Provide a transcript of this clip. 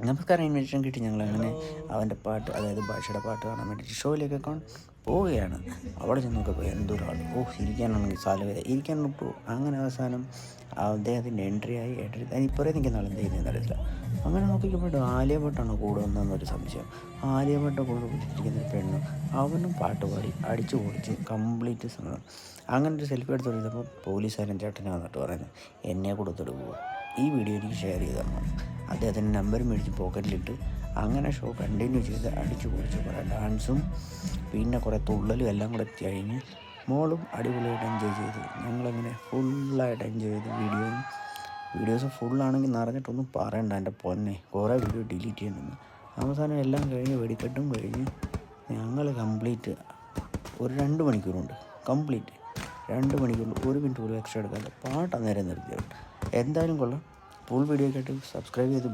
നമസ്കാരം ഇൻവിറ്റേഷൻ കിട്ടി. ഞങ്ങളങ്ങനെ അവൻ്റെ പാട്ട്, അതായത് ഭാഷയുടെ പാട്ട് കാണാൻ വേണ്ടിയിട്ട് ഷോയിലേക്ക് പോവുകയാണ്. അവിടെ ചെന്ന് നോക്കിയപ്പോൾ എന്തൊരാൾ, ഇരിക്കാനാണെങ്കിൽ സ്ഥലമില്ല, ഇരിക്കാൻ വിട്ടു. അങ്ങനെ അവസാനം അദ്ദേഹത്തിൻ്റെ എൻട്രി ആയി. ഇപ്പറേ നിൽക്കുന്ന ആൾ എന്ത് ചെയ്യുന്നതെന്ന് അറിയില്ല. അങ്ങനെ നോക്കിയപ്പോൾ ആലിയ ഭട്ടാണോ കൂടെ വന്നതെന്നൊരു സംശയം. ആലിയ ഭട്ട കൂടെ പിടിച്ചിരിക്കുന്ന പെണ്ണ്, അവനും പാട്ട് പാടി അടിച്ചു പൊളിച്ച് കംപ്ലീറ്റ് സംഭവം. അങ്ങനെ ഒരു സെൽഫി എടുത്ത് കൊടുത്തപ്പോൾ പോലീസുകാരൻ ചേട്ടനെ വന്നിട്ട് പറയുന്നത്, എന്നെ കൊടുത്തെടുക്കുമോ, ഈ വീഡിയോ എനിക്ക് ഷെയർ ചെയ്ത് തരണം. അദ്ദേഹത്തിൻ്റെ നമ്പർ മേടിച്ച് പോക്കറ്റിലിട്ട് അങ്ങനെ ഷോ കണ്ടിന്യൂ ചെയ്ത് അടിച്ചു പൊളിച്ച് കുറേ ഡാൻസും പിന്നെ കുറേ തുള്ളലും എല്ലാം കൂടെ കഴിഞ്ഞ് മോളും അടിപൊളിയായിട്ട് എൻജോയ് ചെയ്തു. ഞങ്ങളങ്ങനെ ഫുള്ളായിട്ട് എൻജോയ് ചെയ്തു. വീഡിയോസ് ഫുള്ളാണെങ്കിൽ നിറഞ്ഞിട്ടൊന്നും പറയണ്ട എൻ്റെ പൊന്നെ, കുറേ വീഡിയോ ഡിലീറ്റ് ചെയ്യുന്നുണ്ട്. അവസാനം എല്ലാം കഴിഞ്ഞ് വെടിക്കെട്ടും കഴിഞ്ഞ് ഞങ്ങൾ കംപ്ലീറ്റ് ഒരു 2 മണിക്കൂറുണ്ട്. കംപ്ലീറ്റ് 2 മണിക്കൂറിൽ 1 മിനിറ്റ് പോലും എക്സ്ട്രാ എടുക്കാതെ പാട്ട് അന്നേരം നിർത്തിയത്. എന്തായാലും കൊള്ളാം. ഫുൾ വീഡിയോ കേട്ട് സബ്സ്ക്രൈബ് ചെയ്ത്